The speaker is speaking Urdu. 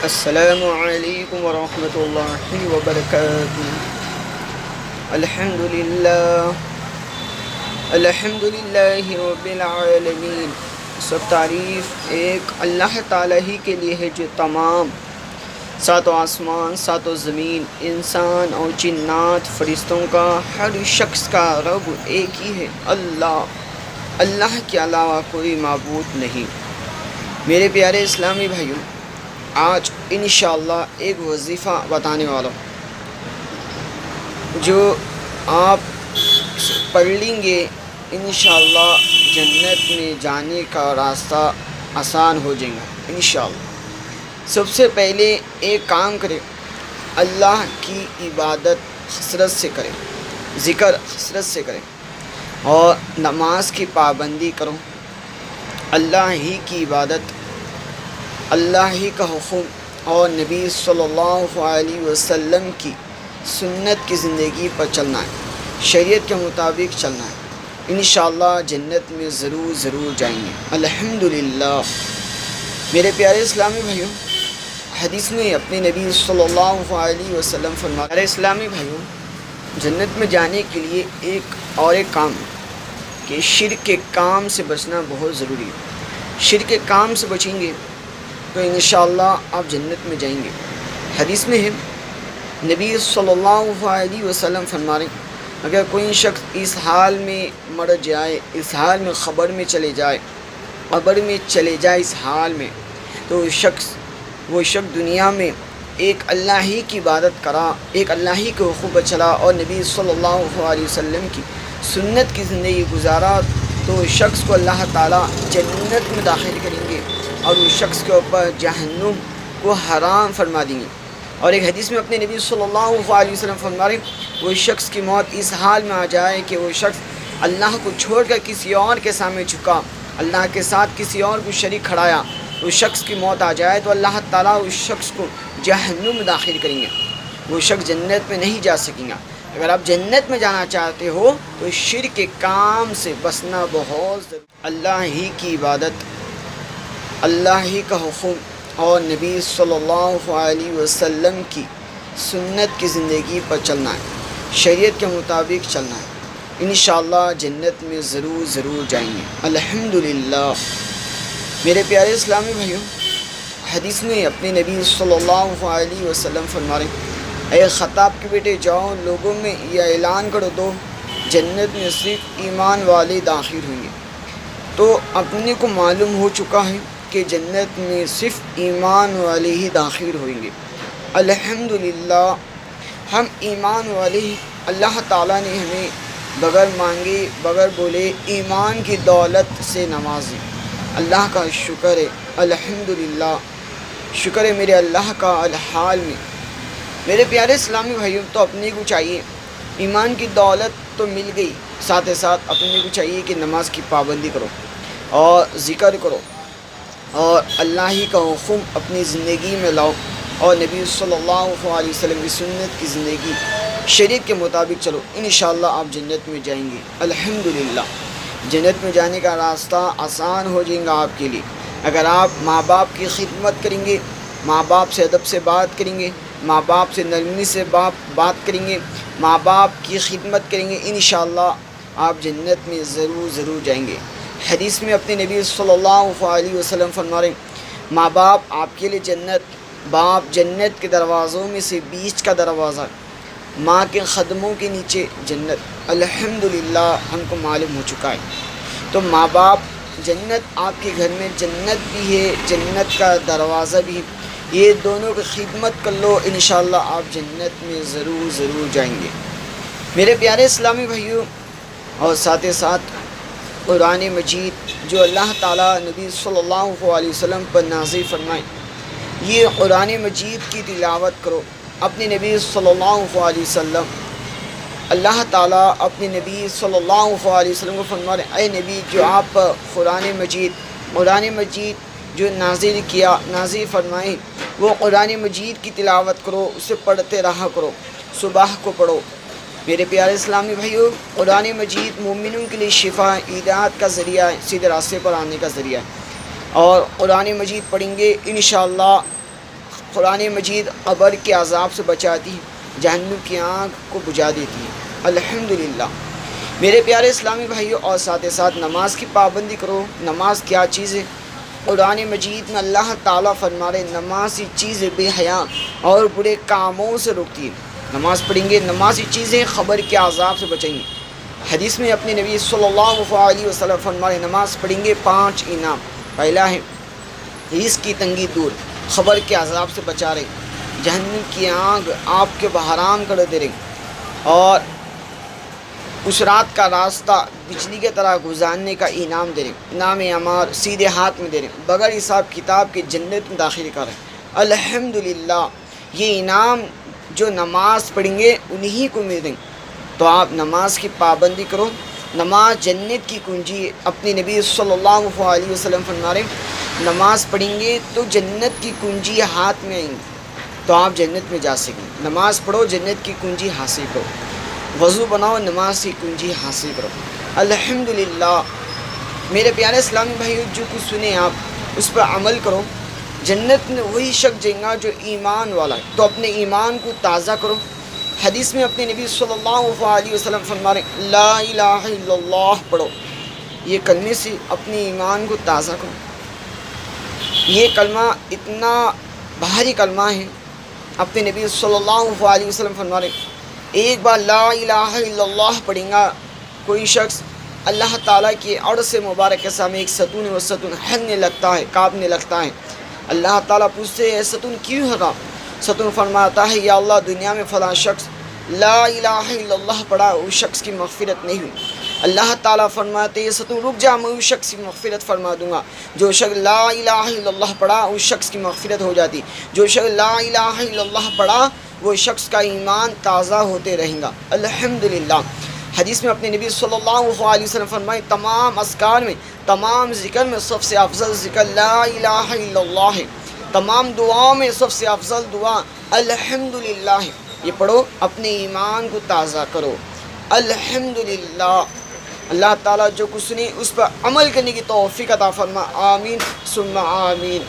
السلام علیکم ورحمۃ اللہ وبرکاتہ۔ الحمد للہ رب العالمین۔ سب تعریف ایک اللہ تعالیٰ ہی کے لیے ہے جو تمام ساتوں آسمان ساتوں زمین، انسان اور جنات فرشتوں کا، ہر شخص کا رب ایک ہی ہے، اللہ کے علاوہ کوئی معبود نہیں۔ میرے پیارے اسلامی بھائیوں، آج انشاءاللہ ایک وظیفہ بتانے والا ہوں جو آپ پڑھ لیں گے انشاءاللہ جنت میں جانے کا راستہ آسان ہو جائے گا انشاءاللہ۔ سب سے پہلے ایک کام کریں، اللہ کی عبادت حسرت سے کریں، ذکر حسرت سے کریں اور نماز کی پابندی کرو۔ اللہ ہی کی عبادت، اللہ ہی کا حکم اور نبی صلی اللہ علیہ وسلم کی سنت کی زندگی پر چلنا ہے، شریعت کے مطابق چلنا ہے، انشاءاللہ جنت میں ضرور جائیں گے الحمدللہ۔ میرے پیارے اسلامی بھائیوں، حدیث میں اپنے نبی صلی اللہ علیہ وسلم فرماتے ہیں، میرے اسلامی بھائیوں، جنت میں جانے کے لیے ایک کام ہے کہ شرک کے کام سے بچنا بہت ضروری ہے۔ شرک کے کام سے بچیں گے تو انشاءاللہ آپ جنت میں جائیں گے۔ حدیث میں ہے، نبی صلی اللہ علیہ وسلم فرما رہے ہیں، اگر کوئی شخص اس حال میں مر جائے، اس حال میں قبر میں چلے جائے اس حال میں، تو وہ شخص دنیا میں ایک اللہ ہی کی عبادت کرا، ایک اللہ ہی کے حقوق پر چلا اور نبی صلی اللہ علیہ وسلم کی سنت کی زندگی گزارا، تو اس شخص کو اللہ تعالیٰ جنت میں داخل کریں گے اور اس شخص کے اوپر جہنم کو حرام فرما دیں گے۔ اور ایک حدیث میں اپنے نبی صلی اللہ علیہ وسلم فرما رہے ہیں، وہ شخص کی موت اس حال میں آ جائے کہ وہ شخص اللہ کو چھوڑ کر کسی اور کے سامنے جھکا، اللہ کے ساتھ کسی اور کو شریک کھڑایا، اس شخص کی موت آ جائے تو اللہ تعالیٰ اس شخص کو جہنم میں داخل کریں گے، وہ شخص جنت میں نہیں جا سکیں گا۔ اگر آپ جنت میں جانا چاہتے ہو تو شرک کے کام سے بچنا بہت ضروری۔ اللہ ہی کی عبادت، اللہ ہی کا حکم اور نبی صلی اللہ علیہ وسلم کی سنت کی زندگی پر چلنا ہے، شریعت کے مطابق چلنا ہے، انشاءاللہ جنت میں ضرور جائیں گے الحمدللہ۔ میرے پیارے اسلامی بھائیوں، حدیث میں اپنے نبی صلی اللہ علیہ وسلم فرما رہے ہیں، اے خطاب کے بیٹے، جاؤ لوگوں میں یہ اعلان کر دو، جنت میں صرف ایمان والے داخل ہوں گے۔ تو اپنے کو معلوم ہو چکا ہے کہ جنت میں صرف ایمان والے ہی داخل ہوئیں گے الحمدللہ۔ ہم ایمان والے ہی، اللہ تعالیٰ نے ہمیں بغیر مانگے بغیر بولے ایمان کی دولت سے نوازی، اللہ کا شکر ہے الحمدللہ، شکر ہے میرے اللہ کا الحال میں۔ میرے پیارے اسلامی بھائیوں، تو اپنے کو چاہیے، ایمان کی دولت تو مل گئی، ساتھ ہی ساتھ اپنے کو چاہیے کہ نماز کی پابندی کرو اور ذکر کرو اور اللہ ہی کا حکم اپنی زندگی میں لاؤ اور نبی صلی اللہ علیہ وسلم کی سنت کی زندگی شریعت کے مطابق چلو، انشاءاللہ آپ جنت میں جائیں گے الحمدللہ۔ جنت میں جانے کا راستہ آسان ہو جائے گا آپ کے لیے اگر آپ ماں باپ کی خدمت کریں گے، ماں باپ سے ادب سے بات کریں گے، ماں باپ سے نرمی سے بات کریں گے، ماں باپ کی خدمت کریں گے، انشاءاللہ آپ جنت میں ضرور جائیں گے۔ حدیث میں اپنے نبی صلی اللہ علیہ وسلم فرما رہے ہیں، ماں باپ آپ کے لیے جنت، باپ جنت کے دروازوں میں سے بیچ کا دروازہ، ماں کے قدموں کے نیچے جنت، الحمدللہ ہم کو معلوم ہو چکا ہے۔ تو ماں باپ جنت، آپ کے گھر میں جنت بھی ہے، جنت کا دروازہ بھی ہے، یہ دونوں کی خدمت کر لو، انشاءاللہ آپ جنت میں ضرور جائیں گے۔ میرے پیارے اسلامی بھائیوں، اور ساتھ ہی ساتھ قرآن مجید جو اللہ تعالیٰ نبی صلی اللہ علیہ وسلم پر نازل فرمائے، یہ قرآن مجید کی تلاوت کرو۔ اپنے نبی صلی اللہ علیہ وسلم، اللہ تعالیٰ اپنے نبی صلی اللہ علیہ وسلم کو فرما رہے ہیں، اے نبی، جو آپ قرآن مجید جو نازل فرمائیں، وہ قرآن مجید کی تلاوت کرو، اسے پڑھتے رہا کرو، صبح کو پڑھو۔ میرے پیارے اسلامی بھائیوں، قرآن مجید مومنوں کے لیے شفا، ہدایت کا ذریعہ ہے، سیدھے راستے پر آنے کا ذریعہ ہے، اور قرآن مجید پڑھیں گے انشاءاللہ قرآن مجید قبر کے عذاب سے بچاتی ہے، جہنم کی آگ کو بجھا دیتی ہے۔ الحمدللہ میرے پیارے اسلامی بھائیوں اور ساتھ ساتھ نماز کی پابندی کرو۔ نماز کیا چیز ہے؟ قرآن مجید میں اللہ تعالیٰ فرما رہے نماز ہی چیز بے حیا اور برے کاموں سے روکتی ہے۔ نماز پڑھیں گے، نماز ہی چیزیں قبر کے عذاب سے بچیں گے۔ حدیث میں اپنے نبی صلی اللہ علیہ وسلم فرما رہے نماز پڑھیں گے 5 انعام۔ پہلا ہے رزق کی تنگی دور، قبر کے عذاب سے بچا رہے، جہنم کی آگ آپ کے بحرام کر دے رہے، اور اس رات کا راستہ بجلی کی طرح گزارنے کا انعام دے رہے، انعام عمار سیدھے ہاتھ میں دے رہے، بغیر حساب کتاب کے جنت میں داخل کر رہے۔ الحمدللہ یہ انعام جو نماز پڑھیں گے انہی کو مل دیں گے۔ تو آپ نماز کی پابندی کرو، نماز جنت کی کنجی ہے۔ اپنے نبی صلی اللہ علیہ وسلم فرما رہے نماز پڑھیں گے تو جنت کی کنجی ہاتھ میں آئیں گی، تو آپ جنت میں جا سکیں۔ نماز پڑھو، جنت کی کنجی حاصل کرو، وضو بناؤ، نماز کی کنجی حاصل کرو۔ الحمدللہ میرے پیارے اسلامی بھائیو، جو کچھ سنیں آپ اس پر عمل کرو، جنت میں وہی شخص جائیں گا جو ایمان والا ہے۔ تو اپنے ایمان کو تازہ کرو۔ حدیث میں اپنے نبی صلی اللہ علیہ وسلم فرما رہے لا الہ الا اللہ پڑھو، یہ کلمے سے اپنے ایمان کو تازہ کرو۔ یہ کلمہ اتنا بھاری کلمہ ہے، اپنے نبی صلی اللہ علیہ وسلم فرما رہے ایک بار لا الہ الا اللہ پڑھیں گا کوئی شخص، اللہ تعالیٰ کی عرش سے مبارک کے سامنے ایک ستون ہے، وہ ستون ہلنے لگتا ہے، کانپنے لگتا ہے۔ اللہ تعالیٰ پوچھتے ہیں ستون کیوں ہوگا؟ ستون فرماتا ہے یا اللہ دنیا میں فلاں شخص لا الہ الا اللہ پڑھا، اس شخص کی مغفرت نہیں ہوئی۔ اللہ تعالیٰ فرماتے ہیں ستون رک جا، میں اس شخص کی مغفرت فرما دوں گا۔ جو شخص لا الہ الا اللہ پڑھا اس شخص کی مغفرت ہو جاتی، جو شخص لا الہ الا اللہ پڑھا وہ شخص کا ایمان تازہ ہوتے رہیں گا۔ الحمدللہ حدیث میں اپنے نبی صلی اللہ علیہ وسلم فرمائے تمام اذکار میں، تمام ذکر میں سب سے افضل ذکر لا الہ الا اللہ ہے، تمام دعاؤں میں سب سے افضل دعا الحمدللہ ہے۔ یہ پڑھو، اپنے ایمان کو تازہ کرو۔ الحمدللہ اللہ تعالیٰ جو کچھ سنی اس پر عمل کرنے کی توفیق عطا فرما، آمین ثم آمین۔